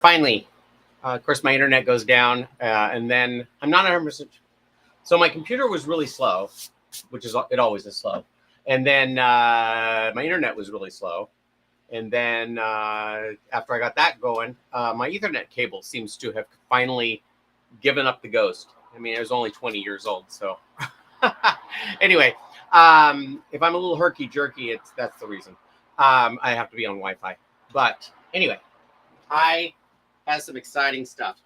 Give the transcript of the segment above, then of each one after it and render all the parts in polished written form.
Finally, of course, my internet goes down, and then I'm not 100%. So my computer was really slow, which is it always is slow, and then my internet was really slow, and then after I got that going, my Ethernet cable seems to have finally given up the ghost. I mean, it was only 20 years old, so anyway, if I'm a little herky jerky, that's the reason. I have to be on Wi-Fi, but anyway, I have some exciting stuff.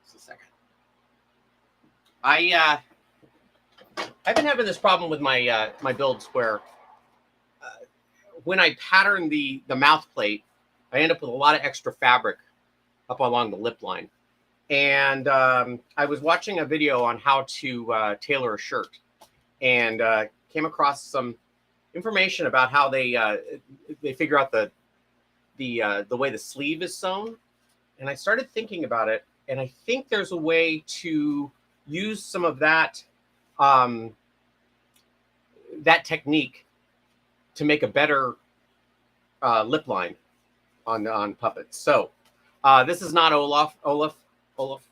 Just a second. I've been having this problem with my my builds where when I pattern the mouth plate, I end up with a lot of extra fabric up along the lip line. And I was watching a video on how to tailor a shirt, and came across some information about how they figure out the way the sleeve is sewn. And I started thinking about it, and I think there's a way to use some of that that technique to make a better lip line on puppets. So this is not Olaf.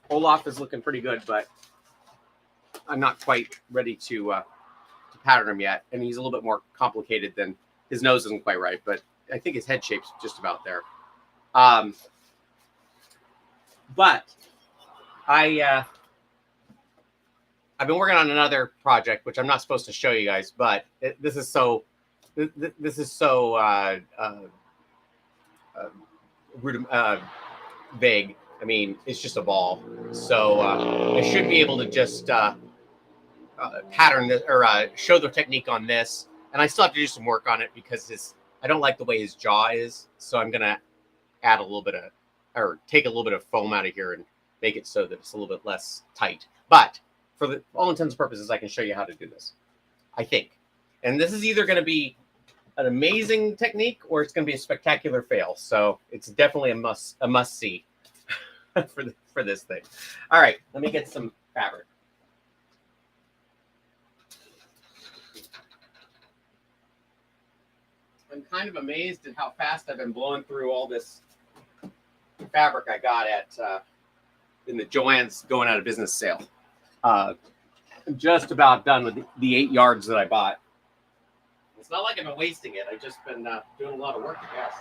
Olaf is looking pretty good, but I'm not quite ready to pattern him yet. And he's a little bit more complicated than his nose isn't quite right, but I think his head shape's just about there. But I've been working on another project, which I'm not supposed to show you guys, but this is so vague. I mean, it's just a ball. So I should be able to just pattern this or show the technique on this. And I still have to do some work on it because I don't like the way his jaw is. So I'm going to add a little bit of, or take a little bit of foam out of here and make it so that it's a little bit less tight. But for all intents and purposes, I can show you how to do this, I think. And this is either going to be an amazing technique or it's going to be a spectacular fail. So it's definitely a must see for this thing. All right, let me get some fabric. I'm kind of amazed at how fast I've been blowing through all this fabric I got at in the Joann's going out of business sale. I'm just about done with the 8 yards that I bought. It's not like I've been wasting it. I've just been doing a lot of work, I guess.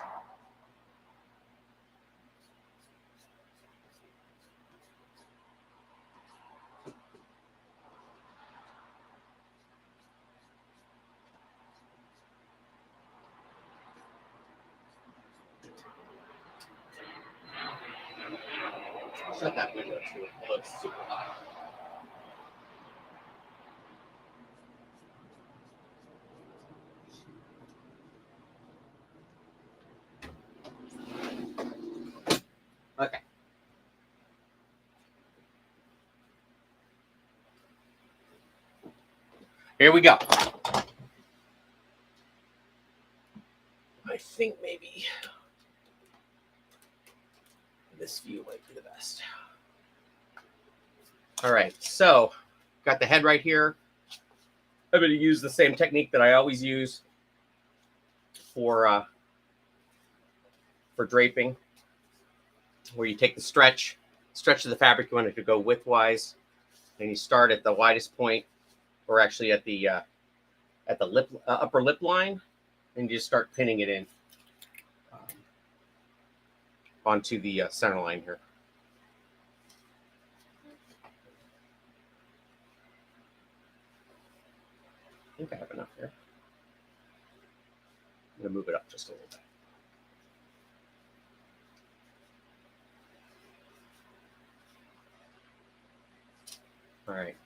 Shut that window too. It looks super hot. Okay. Here we go. I think maybe this view might be the best. All right, so got the head right here. I'm going to use the same technique that I always use for draping, where you take the stretch of the fabric you want it to go widthwise, and you start at the widest point, or actually at the lip upper lip line, and you just start pinning it in onto the center line here. I think I have enough here. I'm going to move it up just a little bit. All right.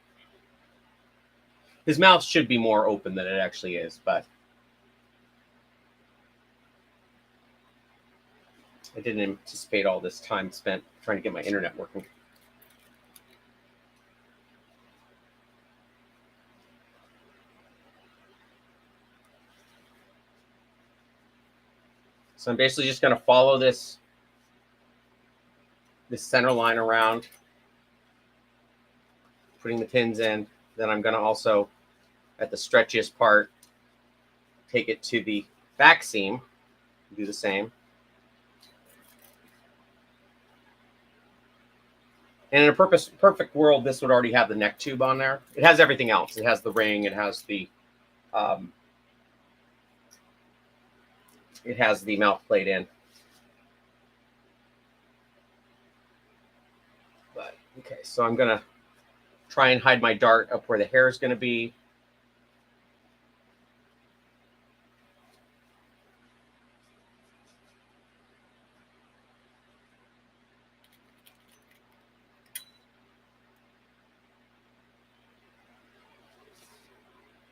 His mouth should be more open than it actually is, but I didn't anticipate all this time spent trying to get my internet working. So I'm basically just going to follow this center line around, putting the pins in. Then I'm going to also, at the stretchiest part, take it to the back seam, do the same. And in a perfect world, this would already have the neck tube on there. It has everything else. It has the ring. It has the mouth plate in. But okay, so I'm gonna try and hide my dart up where the hair is gonna be.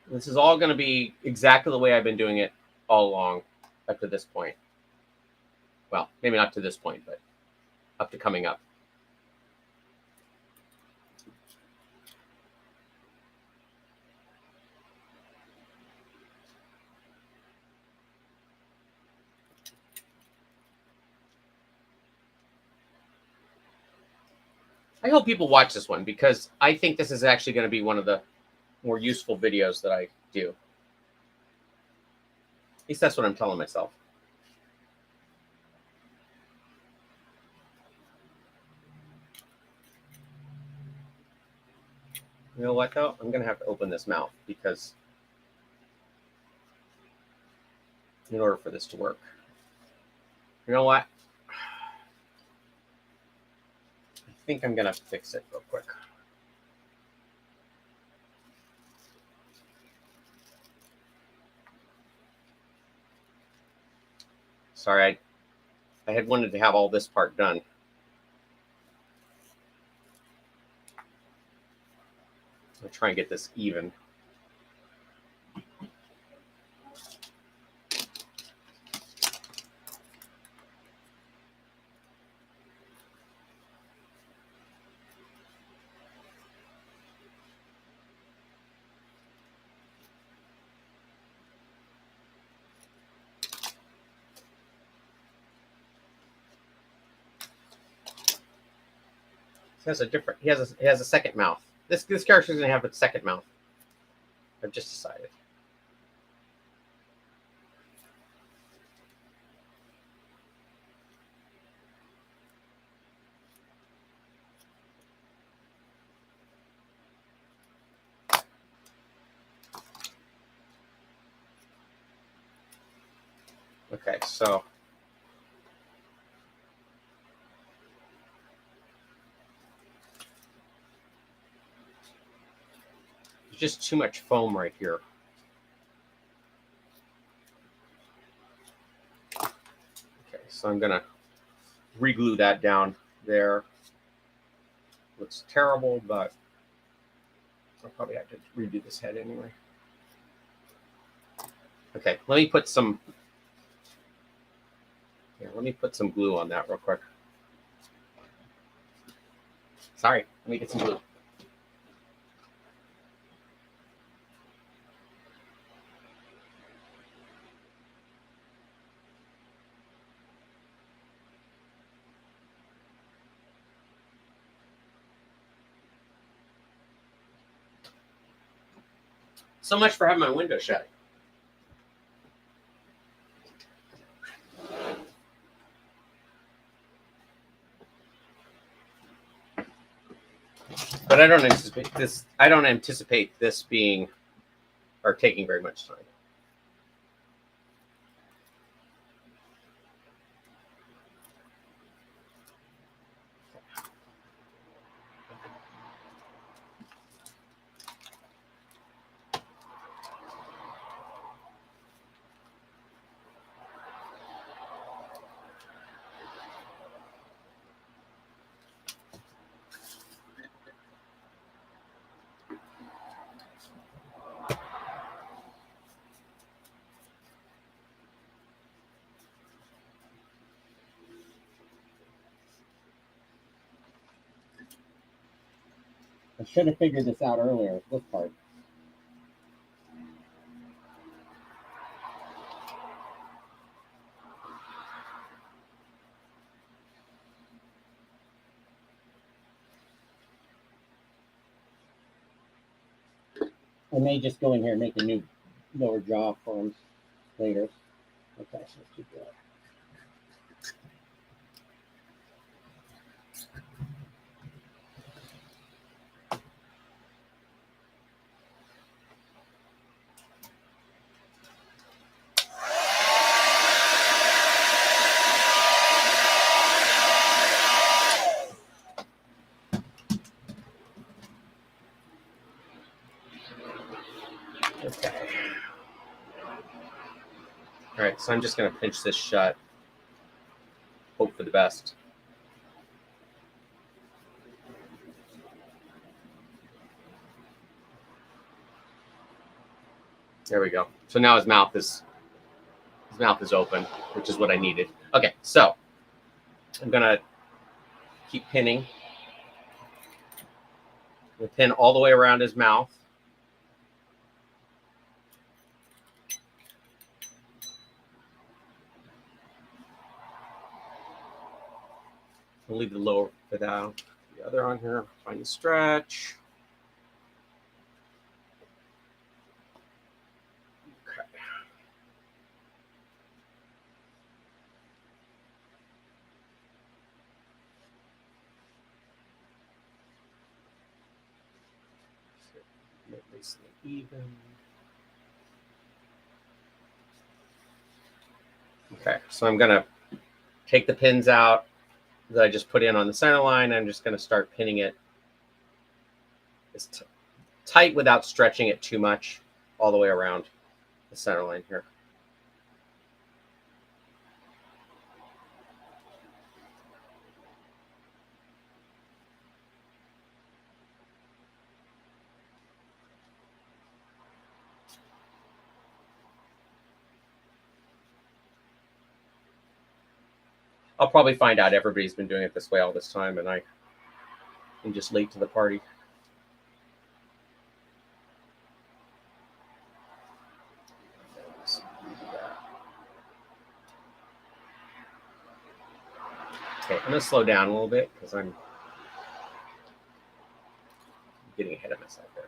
This is all going to be exactly the way I've been doing it all along up to this point. Well, maybe not to this point, but up to coming up. I hope people watch this one because I think this is actually going to be one of the more useful videos that I do. At least that's what I'm telling myself. You know what, though? I'm going to have to open this mouth because in order for this to work. You know what? I think I'm going to fix it real quick. Sorry, I had wanted to have all this part done. I'll try and get this even. He has a second mouth. This character is gonna have a second mouth. I've just decided. Okay, so there's just too much foam right here. Okay, so I'm gonna re-glue that down there. Looks terrible, but I'll probably have to redo this head anyway. Okay, let me put some glue on that real quick. Sorry, let me get some glue. So much for having my window shut. But I don't anticipate this being or taking very much time. I should have figured this out earlier, this part. I may just go in here and make a new lower jaw for him later. Okay, so let's do that. right, so I'm just going to pinch this shut. Hope for the best. There we go. So now his mouth is open, which is what I needed. Okay, so I'm gonna keep pinning. I'm gonna pin all the way around his mouth. I'll leave the lower bit out. The other on here. Find the stretch. Okay. Make this even. Okay, so I'm gonna take the pins out that I just put in on the center line. I'm just gonna start pinning it as tight without stretching it too much all the way around the center line here. I'll probably find out everybody's been doing it this way all this time, and I'm just late to the party. Okay, I'm going to slow down a little bit because I'm getting ahead of myself there.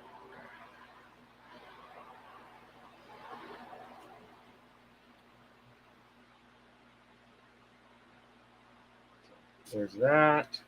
There's that.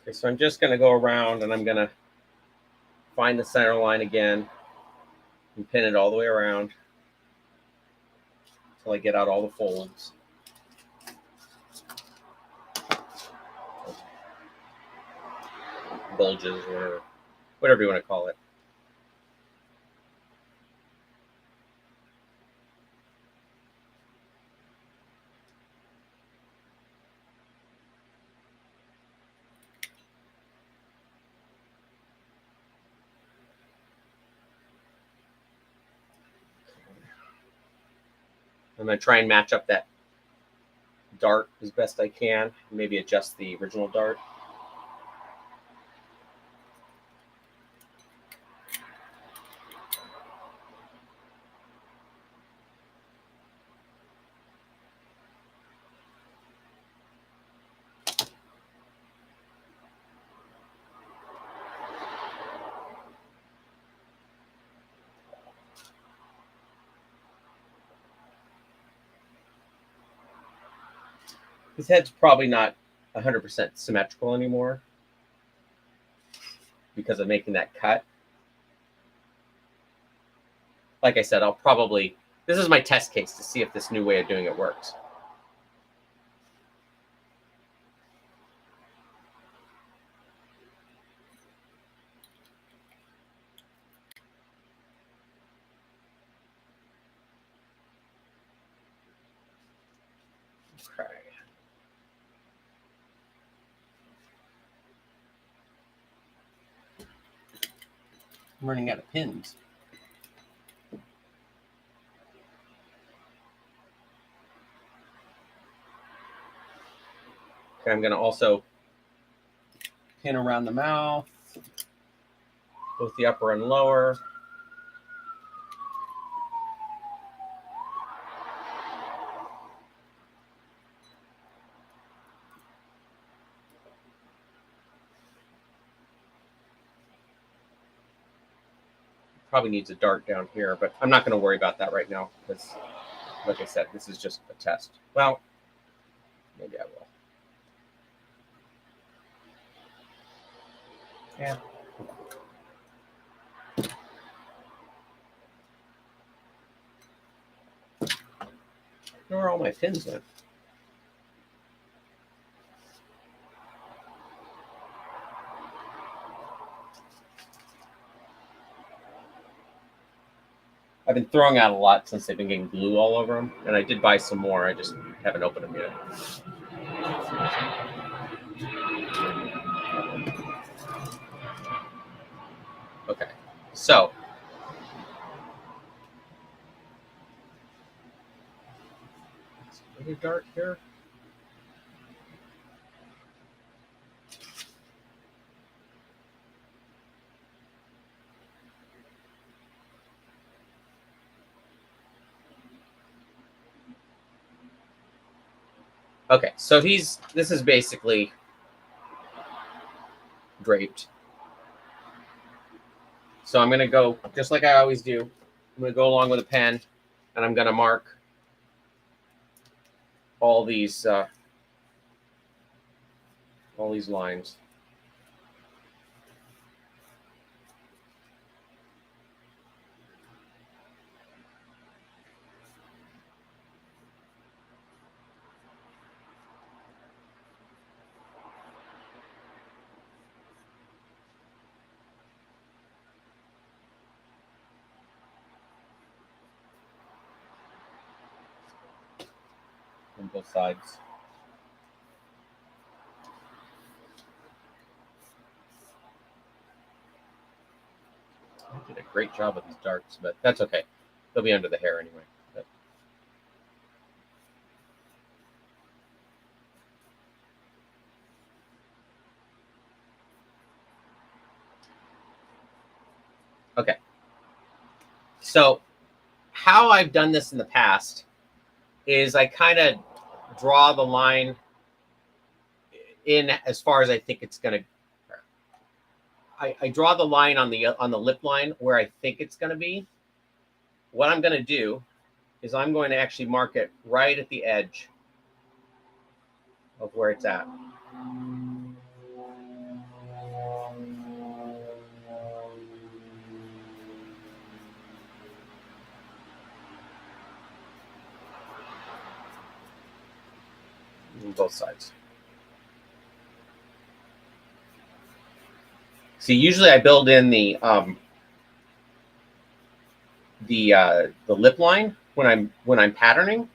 Okay, so I'm just going to go around and I'm going to find the center line again and pin it all the way around until I get out all the folds. Bulges or whatever you want to call it. I'm going to try and match up that dart as best I can. Maybe adjust the original dart. His head's probably not 100% symmetrical anymore because of making that cut. Like I said, this is my test case to see if this new way of doing it works. Okay. I'm running out of pins. Okay, I'm going to also pin around the mouth, both the upper and lower. Probably needs a dart down here, but I'm not going to worry about that right now because, like I said, this is just a test. Well, maybe I will. Yeah. Where are all my pins went? I've been throwing out a lot since they've been getting glue all over them, and I did buy some more. I just haven't opened them yet. Okay, so is it dark here? Okay, so this is basically draped. So I'm gonna go, just like I always do, I'm gonna go along with a pen, and I'm gonna mark all these lines. On both sides. I did a great job with these darks, but that's okay. They'll be under the hair anyway. But... Okay. So how I've done this in the past is I kind of draw the line in as far as I think it's going to. I draw the line on the lip line where I think it's going to be. What I'm going to do is I'm going to actually mark it right at the edge of where it's at. On both sides. See, usually I build in the lip line when I'm patterning.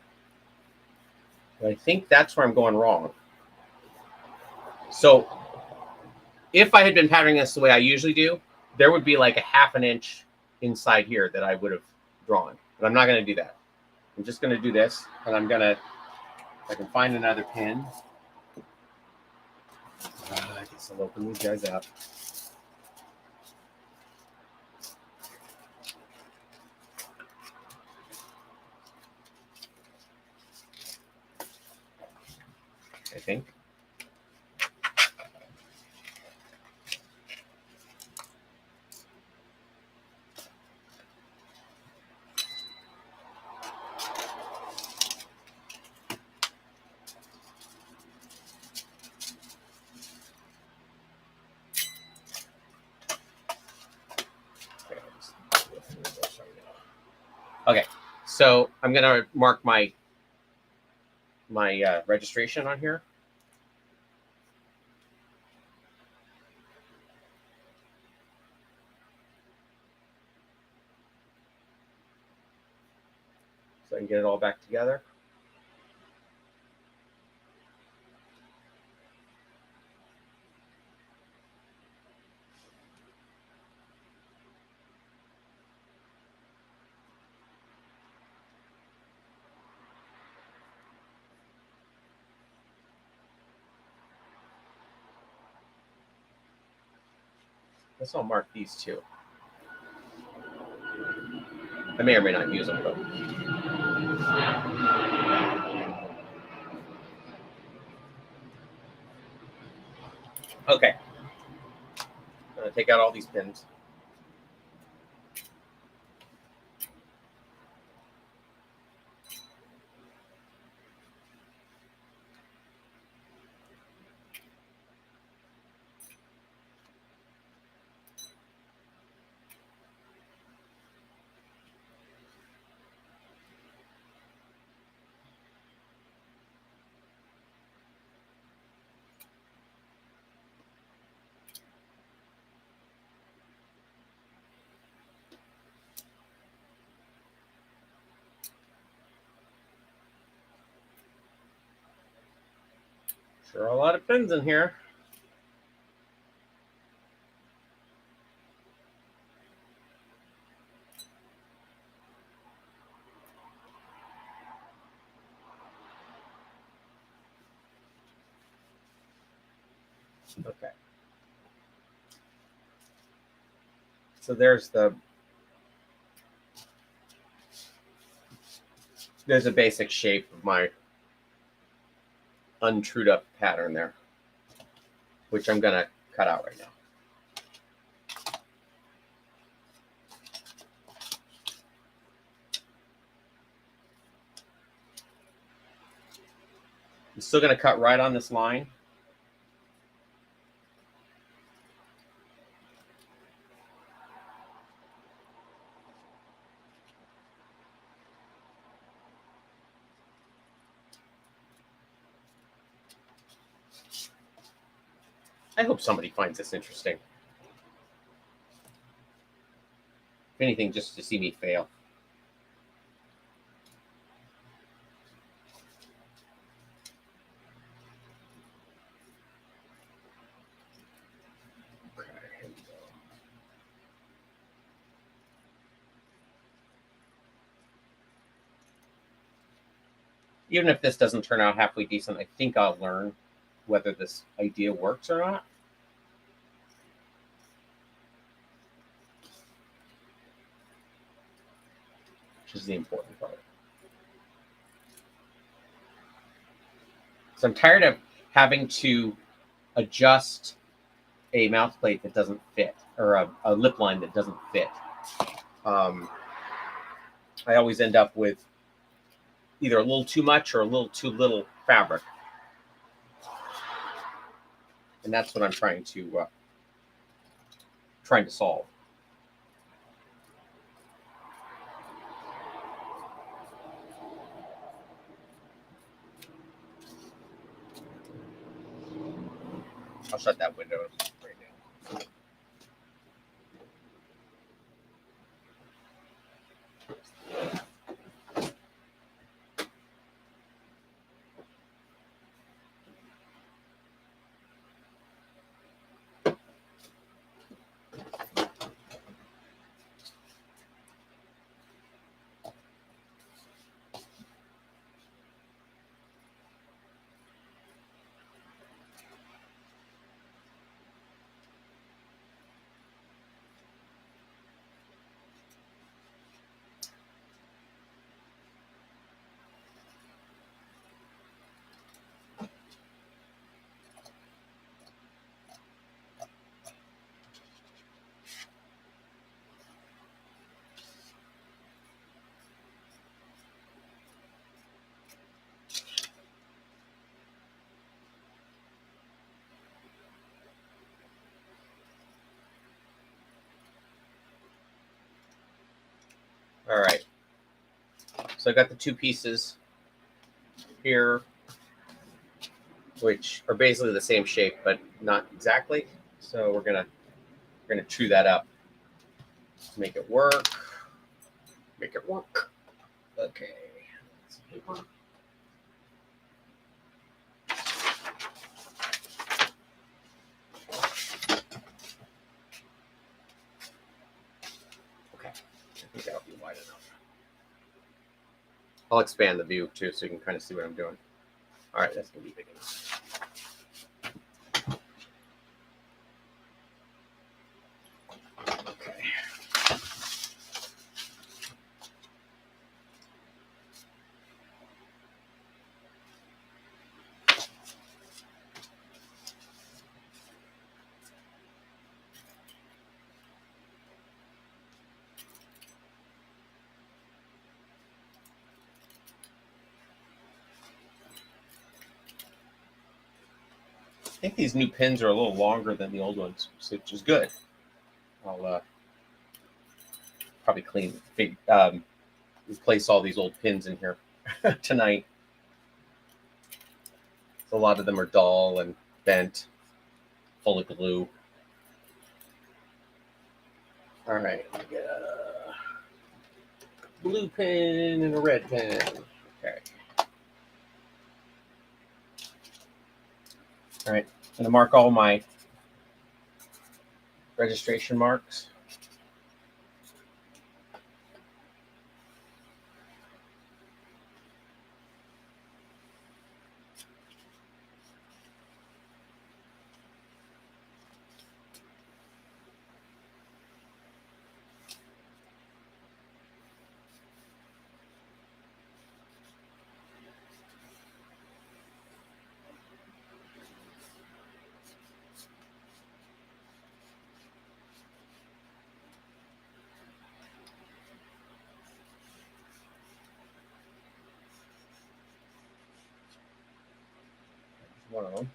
But I think that's where I'm going wrong. So if I had been patterning this the way I usually do, there would be like a half an inch inside here that I would have drawn. But I'm not going to do that. I'm just going to do this, and I'm going to, if I can find another pin. I guess I'll open these guys up. I think. Okay, so I'm going to mark my registration on here. So I can get it all back together. Let's all mark these two. I may or may not use them, but. Okay. I'm going to take out all these pins. There are a lot of pins in here. Okay. So there's a basic shape of my untrued up pattern there, which I'm gonna cut out right now. I'm still gonna cut right on this line. I hope somebody finds this interesting. If anything, just to see me fail. Okay, here we go. Even if this doesn't turn out halfway decent, I think I'll learn whether this idea works or not. Which is the important part. So I'm tired of having to adjust a mouth plate that doesn't fit, or a lip line that doesn't fit. I always end up with either a little too much or a little too little fabric. And that's what I'm trying to solve. I'll shut that window right now. All right. So I got the two pieces here, which are basically the same shape, but not exactly. So we're gonna true that up to make it work. Make it work. Okay. Paper. Okay. I think that'll be wide enough. I'll expand the view too, so you can kind of see what I'm doing. All right, that's gonna be big enough. Okay. I think these new pins are a little longer than the old ones, which is good. I'll probably replace all these old pins in here tonight. So a lot of them are dull and bent, full of glue. All right, let me get a blue pin and a red pin. Okay. All right, I'm gonna mark all my registration marks. One of them.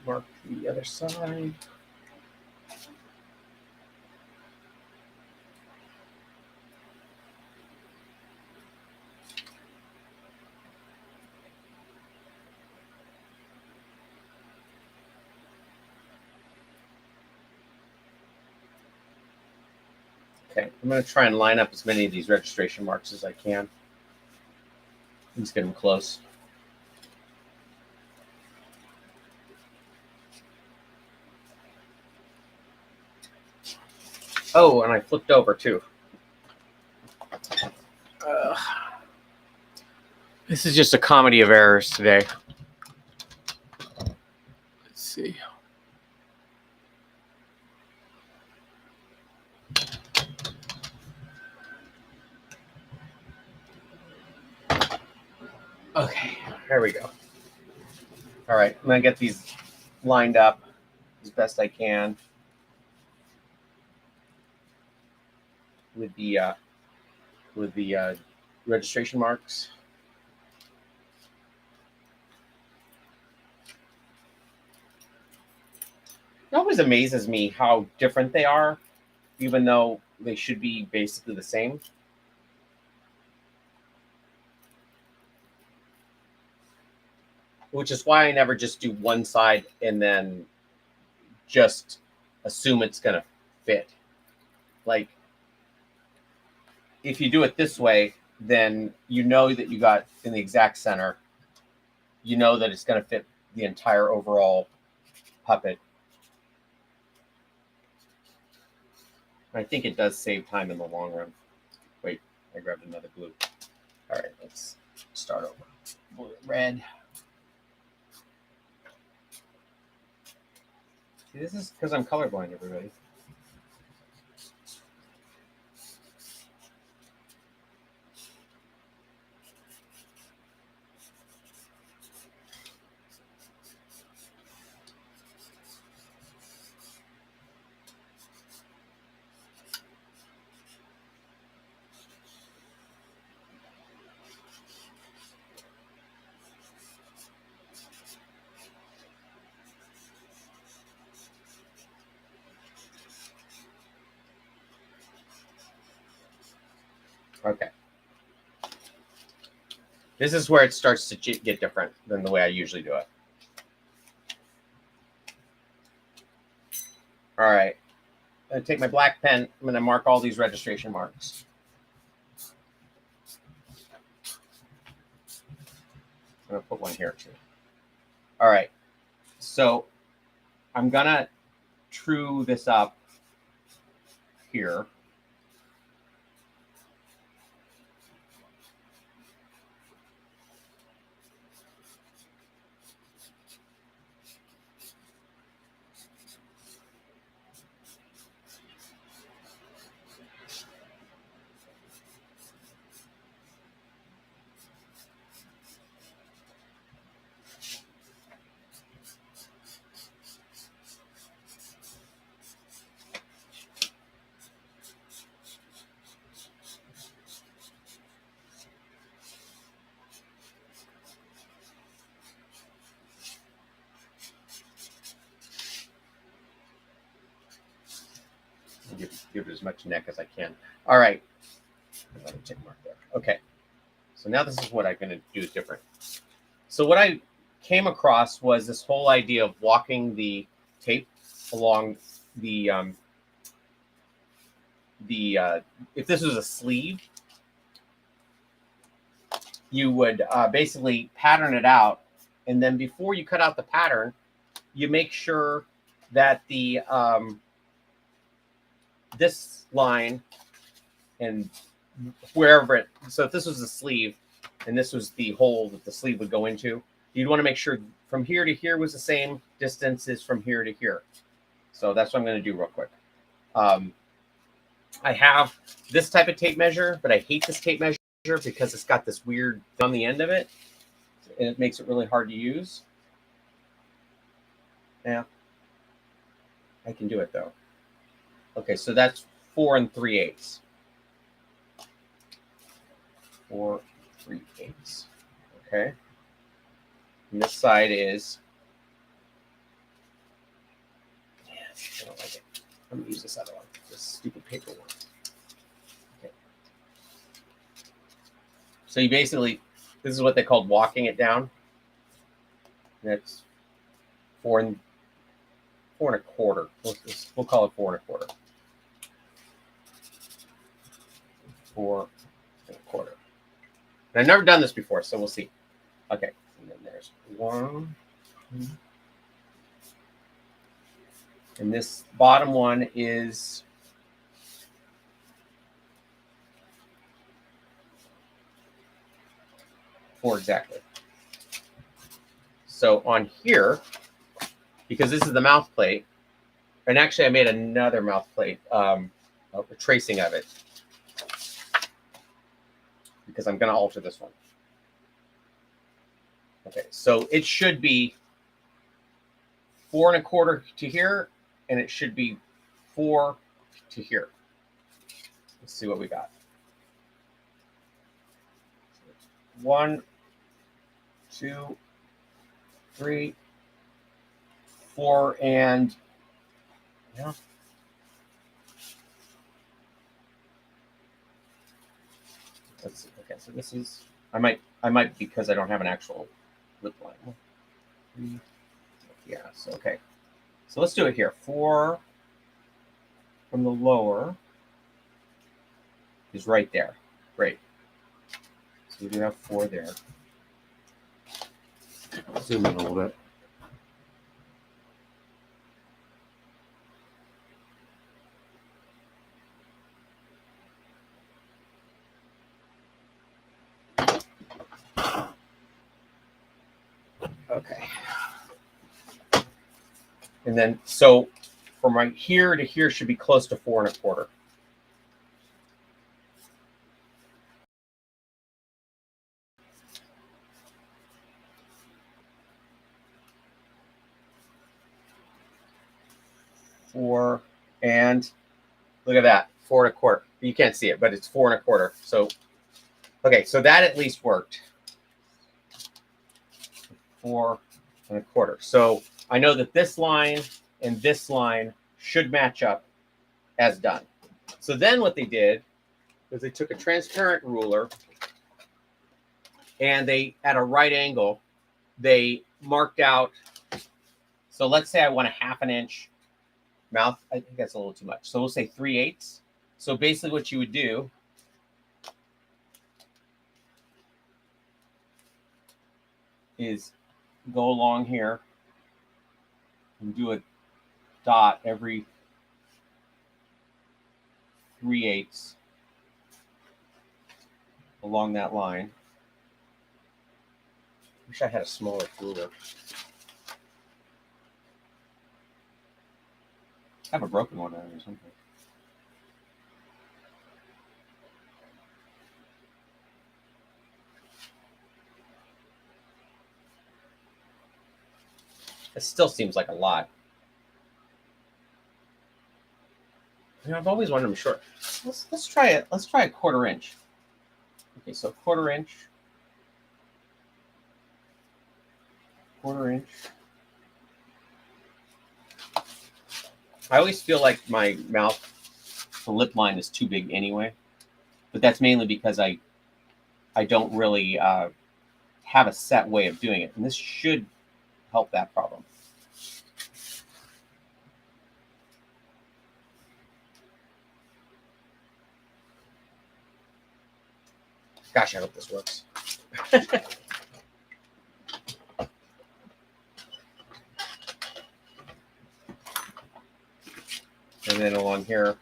Mark the other side. Okay, I'm going to try and line up as many of these registration marks as I can. Let's get them close. Oh, and I flipped over too. This is just a comedy of errors today. Let's see. Okay, there we go. All right, I'm gonna get these lined up as best I can with the registration marks. It always amazes me how different they are, even though they should be basically the same. Which is why I never just do one side and then just assume it's going to fit. Like, if you do it this way, then you know that you got in the exact center. You know that it's going to fit the entire overall puppet. I think it does save time in the long run. Wait, I grabbed another glue. All right, let's start over. Blue, red. See, this is because I'm colorblind, everybody. Okay. This is where it starts to get different than the way I usually do it. All right. I'm going to take my black pen. I'm going to mark all these registration marks. I'm going to put one here too. All right. So I'm going to true this up here. Give it as much neck as I can. All right. Check mark there. Okay. So now this is what I'm going to do different. So what I came across was this whole idea of walking the tape along the if this was a sleeve, you would basically pattern it out, and then before you cut out the pattern, you make sure that the this line and wherever it, so if this was the sleeve and this was the hole that the sleeve would go into, you'd want to make sure from here to here was the same distance as from here to here. So that's what I'm going to do real quick. I have this type of tape measure, but I hate this tape measure because it's got this weird thing on the end of it, and it makes it really hard to use. Yeah, I can do it though. Okay, so that's 4 3/8. 4 3/8. Okay. And this side is. Yeah, I don't like it. I'm gonna use this other one. This stupid paper one. Okay. So you basically, this is what they called walking it down. That's 4 1/4. We'll call it 4 1/4. 4 1/4. And I've never done this before, so we'll see. Okay, and then there's 1. And this bottom one is 4 exactly. So on here, because this is the mouth plate, and actually I made another mouth plate, a tracing of it, because I'm going to alter this one. Okay, so it should be 4 1/4 to here, and it should be 4 to here. Let's see what we got. 1, 2, 3, 4, and yeah. Let's see. Okay, so this is I might because I don't have an actual lip line. Yeah, so okay. So let's do it here. 4 from the lower is right there. Great. So we do have 4 there. Zoom in a little bit. Okay. And then, so from right here to here should be close to 4 1/4. Four, and look at that, 4 1/4. You can't see it, but it's 4 1/4. So, okay, so that at least worked. 4 1/4. So I know that this line and this line should match up as done. So then what they did was they took a transparent ruler and they, at a right angle, they marked out. So let's say I want a 1/2 inch mouth. I think that's a little too much. So we'll say 3/8. So basically what you would do is go along here and do a dot every 3/8 along that line. Wish I had a smaller ruler. I have a broken one or something. It still seems like a lot. You know, I've always wanted them short. Let's try it. Let's try a 1/4 inch. Okay, so 1/4 inch. 1/4 inch. I always feel like my mouth, the lip line is too big anyway, but that's mainly because I don't really have a set way of doing it, and this should help that problem. Gosh, I hope this works. And then along here,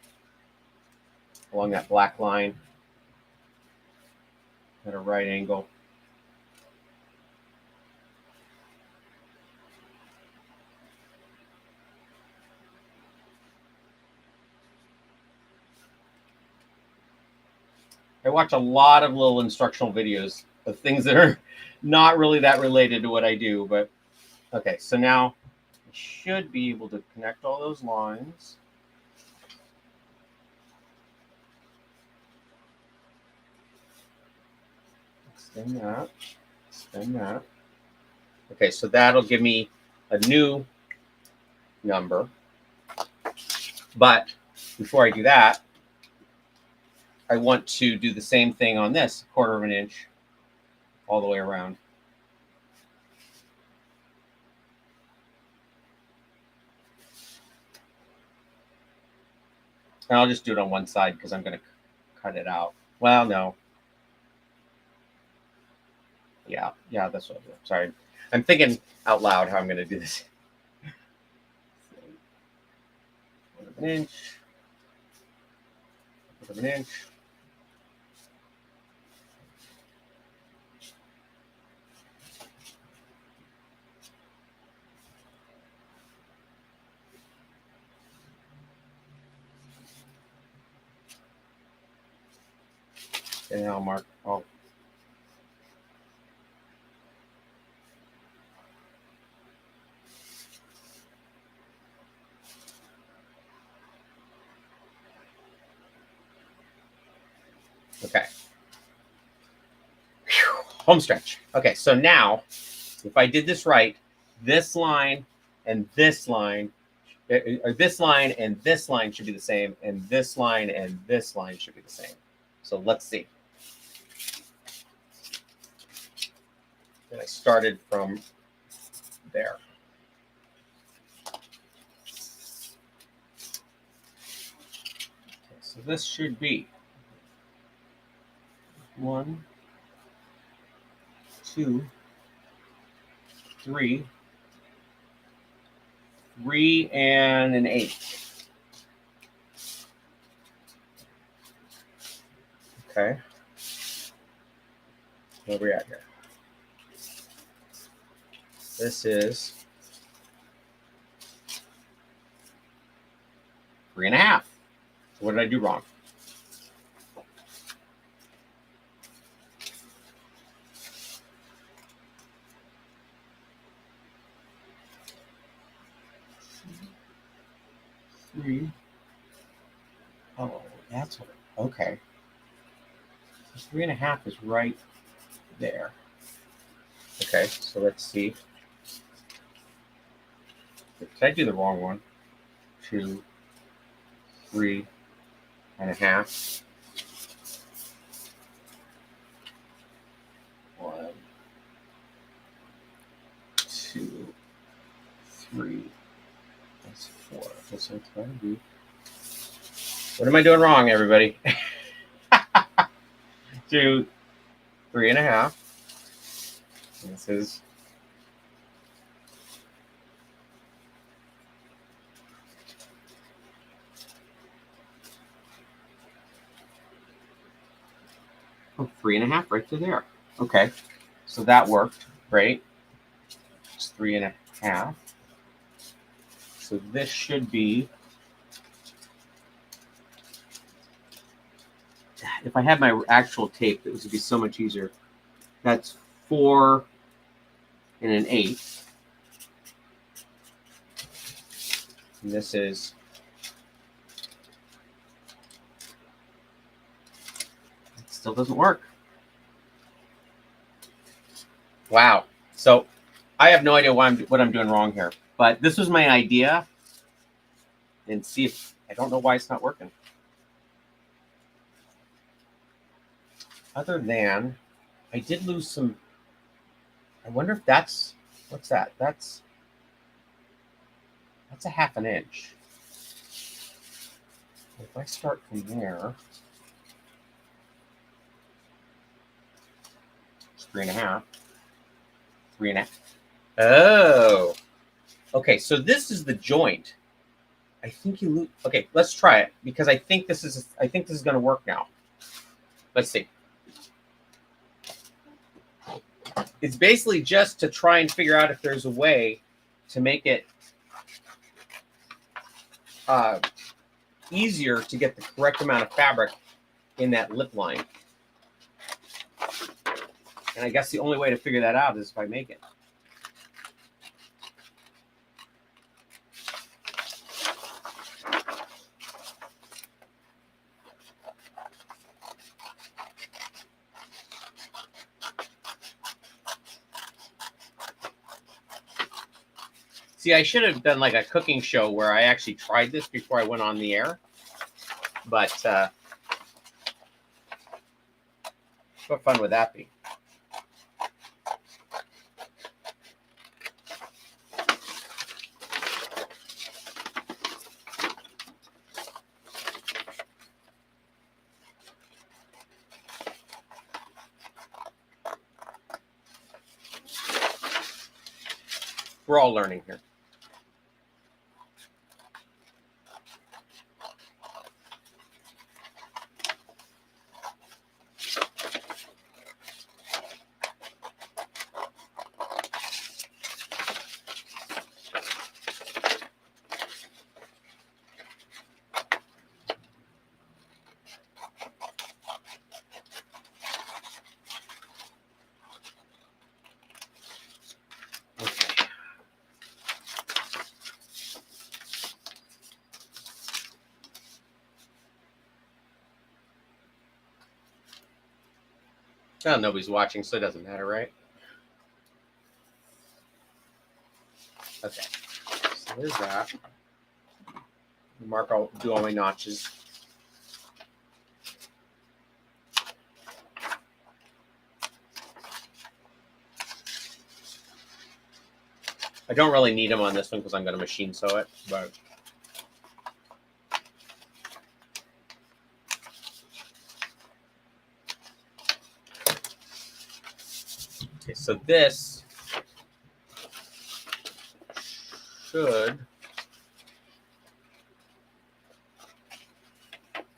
along that black line at a right angle. I watch a lot of little instructional videos of things that are not really that related to what I do, but okay, so now I should be able to connect all those lines. Extend that, extend that. Okay, so that'll give me a new number. But before I do that, I want to do the same thing on this, 1/4 of an inch all the way around. And I'll just do it on one side because I'm going to cut it out. Well, no. Yeah, that's what I'm doing. Sorry. I'm thinking out loud how I'm going to do this. 1/4 of an inch. 1/4 of an inch. And I'll mark. Oh. Okay. Whew. Home stretch. Okay, so now, if I did this right, this line and this line, or this line and this line should be the same, and this line and this line should be the same. So let's see. And I started from there. Okay, so this should be 1, 2, 3, 3 and an 8. Okay. Where are we at here? This is 3 1/2. What did I do wrong? Three. Oh, that's what. Okay. 3 1/2 is right there. Okay, so let's see. Did I do the wrong one? 2, 3 1/2. 1, 2, 3. That's 4. That's what it's going to be. What am I doing wrong, everybody? 2, 3 1/2. This is 3 1/2 right to there. Okay, so that worked. Great. It's 3 1/2. So this should be, if I had my actual tape, this would be so much easier. That's 4 and an 8. And this is, it still doesn't work. Wow. So I have no idea what I'm doing wrong here, but this was my idea. And see if, I don't know why it's not working. Other than, I did lose some, I wonder if that's, what's that? That's a 1/2 inch. If I start from there, 3.5. 3.5. Oh. Okay, so this is the joint. I think you lose. Okay, let's try it because I think this is going to work now. Let's see. It's basically just to try and figure out if there's a way to make it easier to get the correct amount of fabric in that lip line. And I guess the only way to figure that out is if I make it. See, I should have done like a cooking show where I actually tried this before I went on the air. But what fun would that be? We're all learning here. Well, nobody's watching, so it doesn't matter, right? Okay, so there's that. I'll do all my notches. I don't really need them on this one because I'm going to machine sew it, but okay, so this should,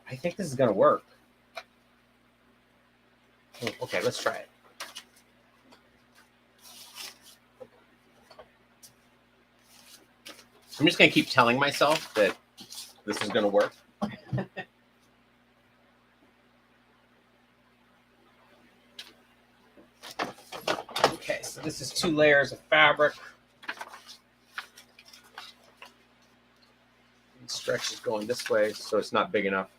I think this is going to work. Oh, okay, let's try it. I'm just going to keep telling myself that this is going to work. Okay, so this is 2 layers of fabric. The stretch is going this way, so it's not big enough.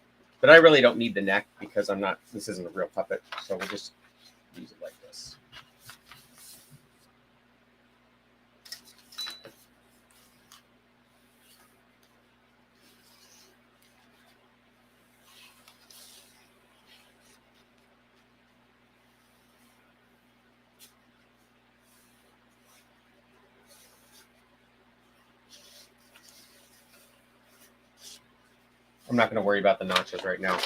But I really don't need the neck because I'm not, this isn't a real puppet, so we'll just use it like this. I'm not going to worry about the notches right now.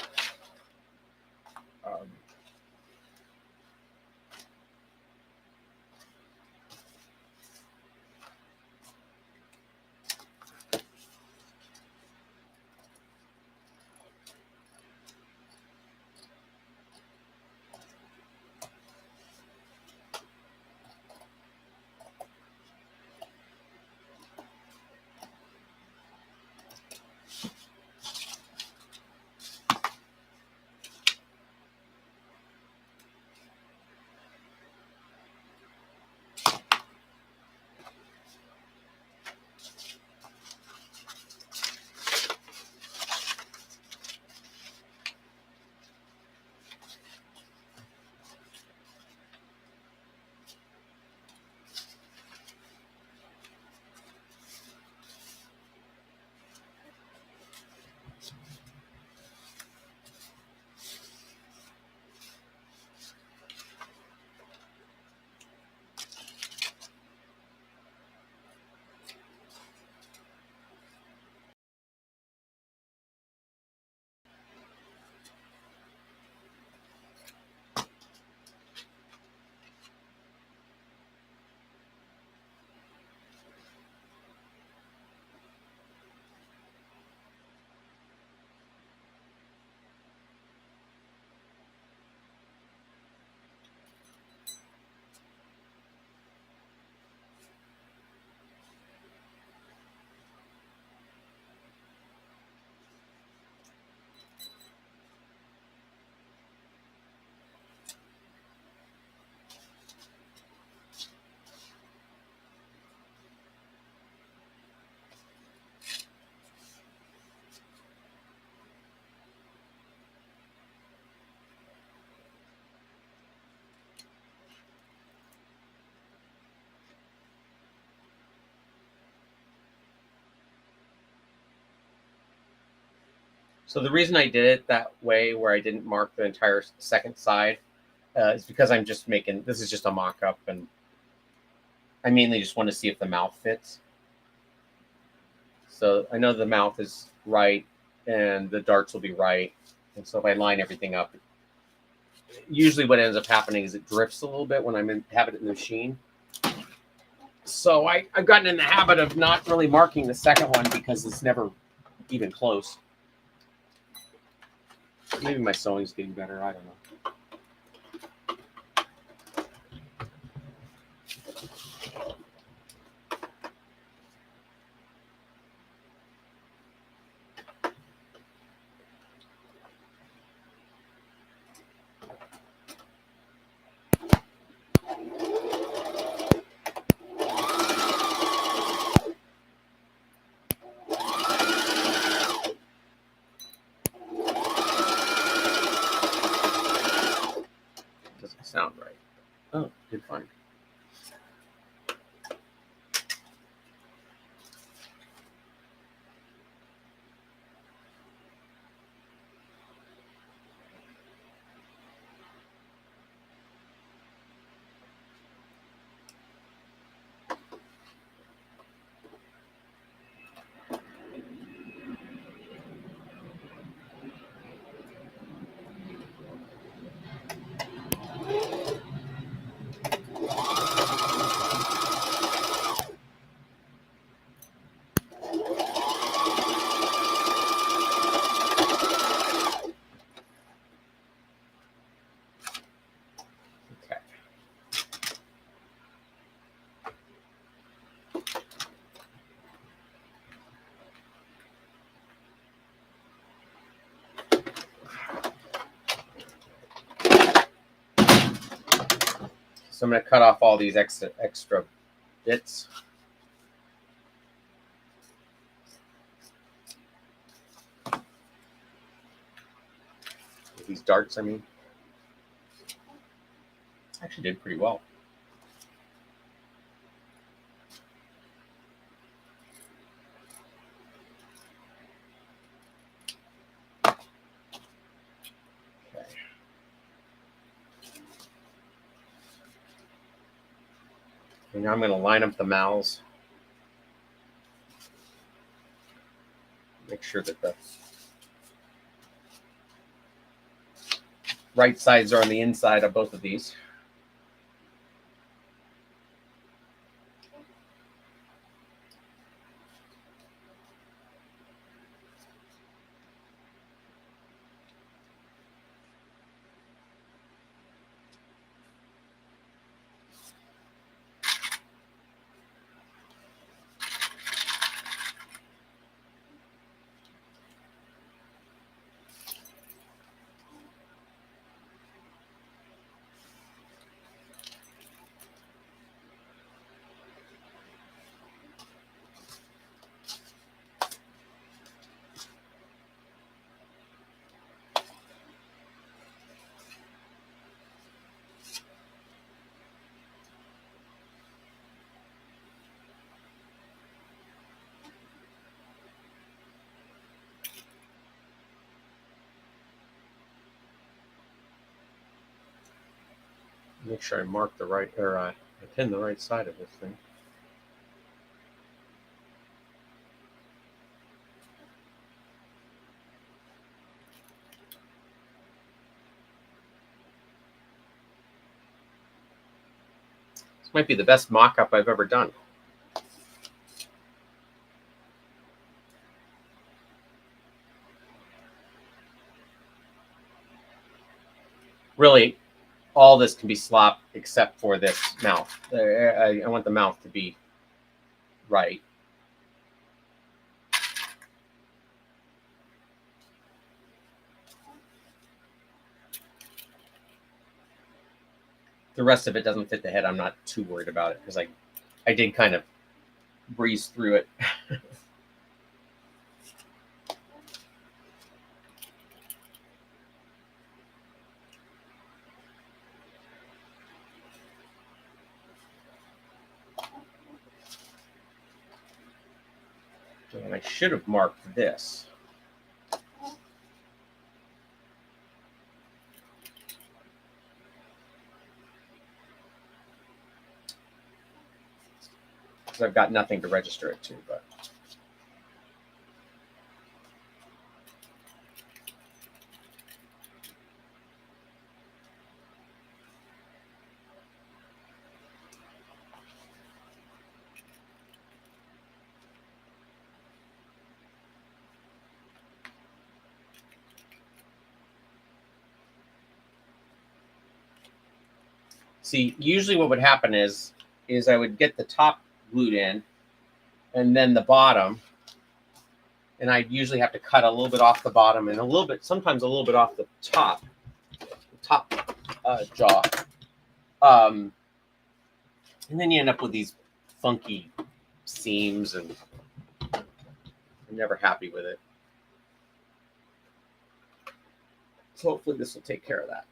So the reason I did it that way, where I didn't mark the entire second side, is because I'm just making, this is just a mock-up, and I mainly just want to see if the mouth fits. So I know the mouth is right, and the darts will be right. And so if I line everything up, usually what ends up happening is it drifts a little bit when have it in the machine. So I've gotten in the habit of not really marking the second one because it's never even close. Maybe my sewing's getting better. I don't know. Doesn't sound right. Oh, good find. Okay. So I'm going to cut off all these extra bits. These darts, I mean. Actually did pretty well. Okay. And now I'm going to line up the mouths. Make sure that the right sides are on the inside of both of these. Make sure I mark the right, or I pin the right side of this thing. This might be the best mock-up I've ever done. Really, all this can be slop except for this mouth. I want the mouth to be right. The rest of it doesn't fit the head. I'm not too worried about it because I did kind of breeze through it. And I should have marked this. because I've got nothing to register it to. But see, usually what would happen is I would get the top glued in, and then the bottom, and I usually have to cut a little bit off the bottom and a little bit, sometimes a little bit off the top jaw. And then you end up with these funky seams, and I'm never happy with it. So hopefully this will take care of that.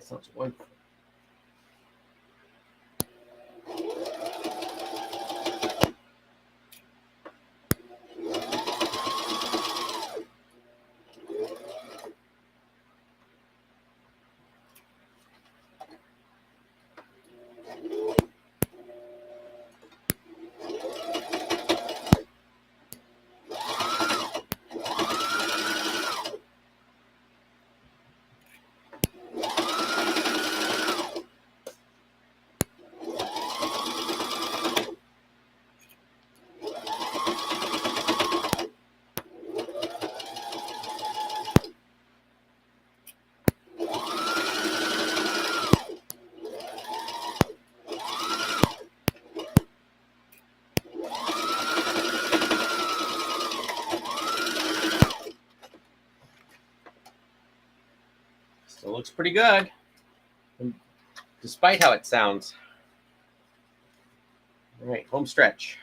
Sounds wonderful. Still looks pretty good, despite how it sounds. All right, home stretch.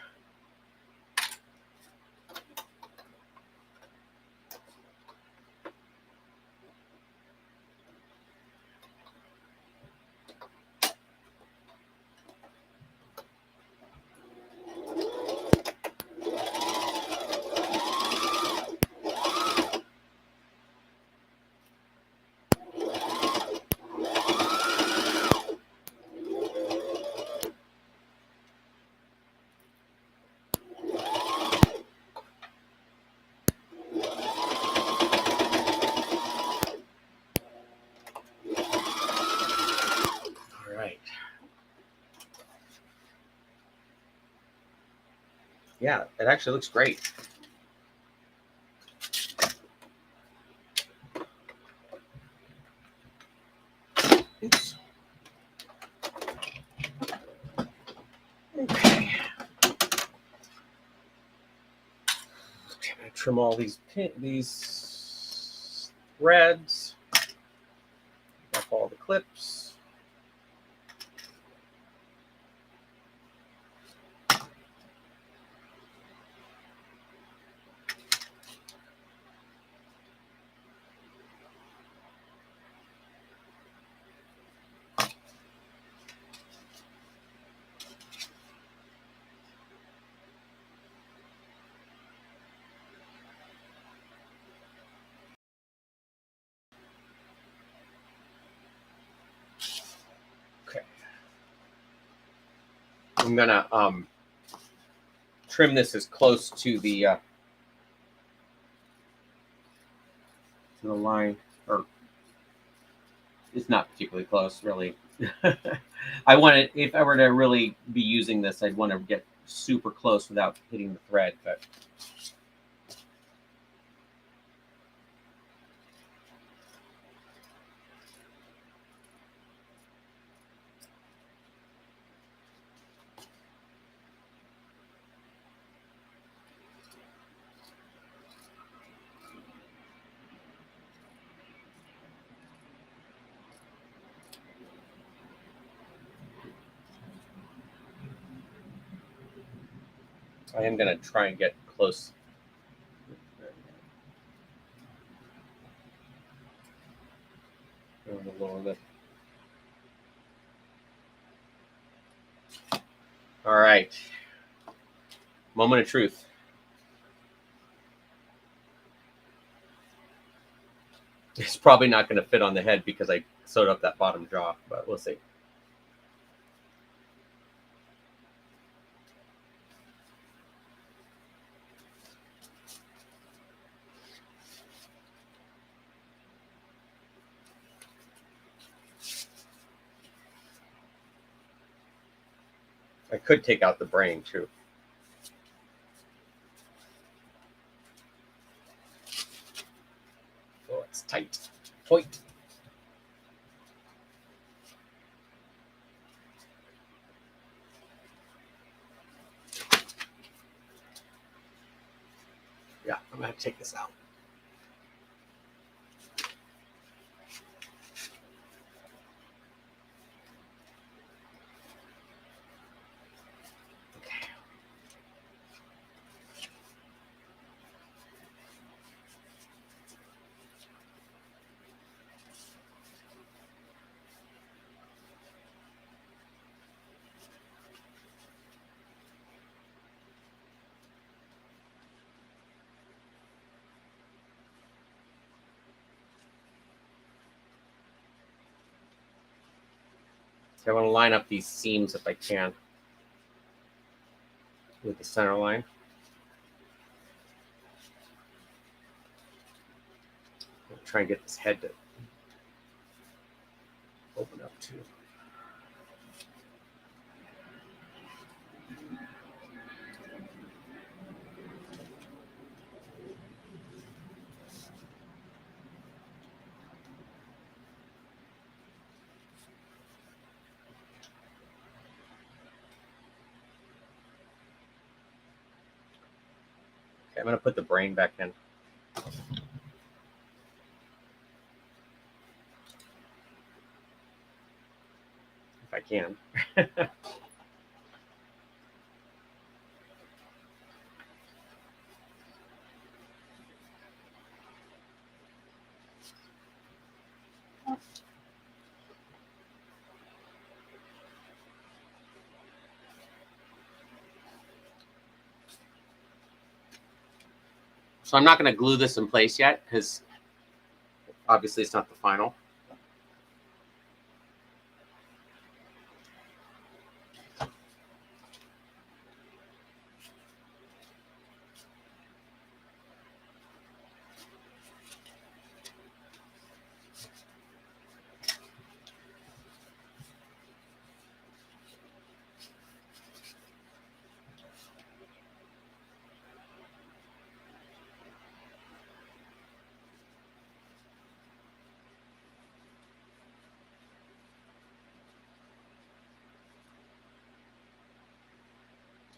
Yeah, it actually looks great. Oops. Okay. I'm gonna trim all these threads. Off all the clips. I'm gonna trim this as close to the line, or it's not particularly close, really. I want it, if I were to really be using this, I'd want to get super close without hitting the thread, but I am going to try and get close. A little bit. All right. Moment of truth. It's probably not going to fit on the head because I sewed up that bottom jaw, but we'll see. I could take out the brain too. Oh, it's tight. Point. Yeah, I'm going to take this out. So I want to line up these seams if I can with the center line. I'll try and get this head to open up too. Okay, I'm going to put the brain back in. If I can. So I'm not going to glue this in place yet because obviously it's not the final.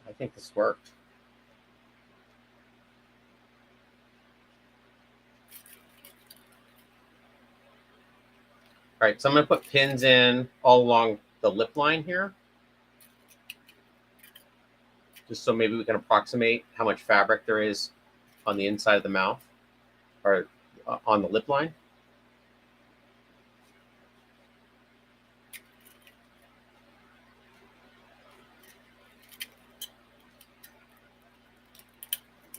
I think this worked. All right, so I'm going to put pins in all along the lip line here, just so maybe we can approximate how much fabric there is on the inside of the mouth or on the lip line.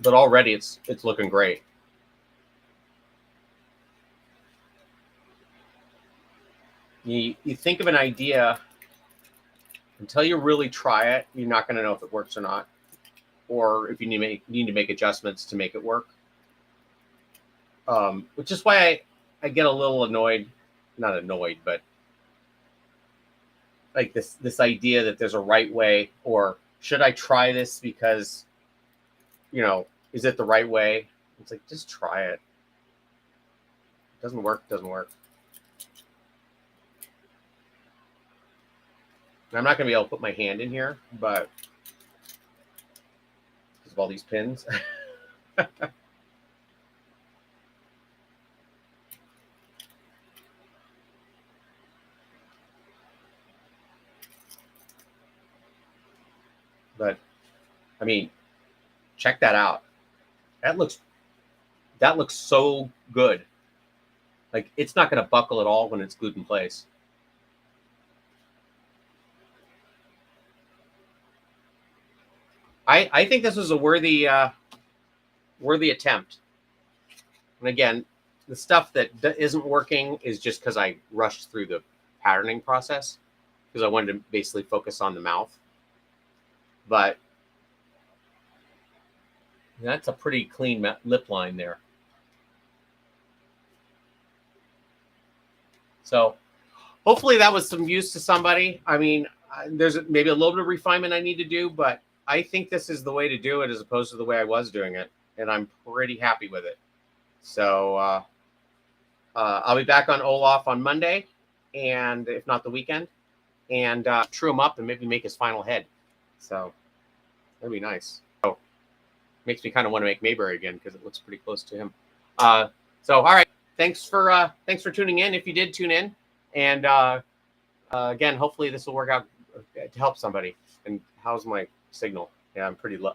But already it's looking great. You think of an idea, until you really try it, you're not going to know if it works or not, or if you need to make adjustments to make it work. Which is why I get a little annoyed, not annoyed, but like this idea that there's a right way, or should I try this because, is it the right way? It's like, just try it. Doesn't work, doesn't work. I'm not going to be able to put my hand in here, but because of all these pins. But, I mean, Check that out. That looks so good. Like, it's not going to buckle at all when it's glued in place. I think this was a worthy attempt. And again, the stuff that isn't working is just because I rushed through the patterning process because I wanted to basically focus on the mouth. But that's a pretty clean lip line there. So hopefully that was some use to somebody. I mean, there's maybe a little bit of refinement I need to do, but I think this is the way to do it as opposed to the way I was doing it. And I'm pretty happy with it. So I'll be back on Olaf on Monday, and if not the weekend, and true him up and maybe make his final head. So that'd be nice. So makes me kind of want to make Mayberry again because it looks pretty close to him. So all right, thanks for tuning in. If you did tune in, and again, hopefully this will work out to help somebody. And how's my signal? Yeah, I'm pretty low.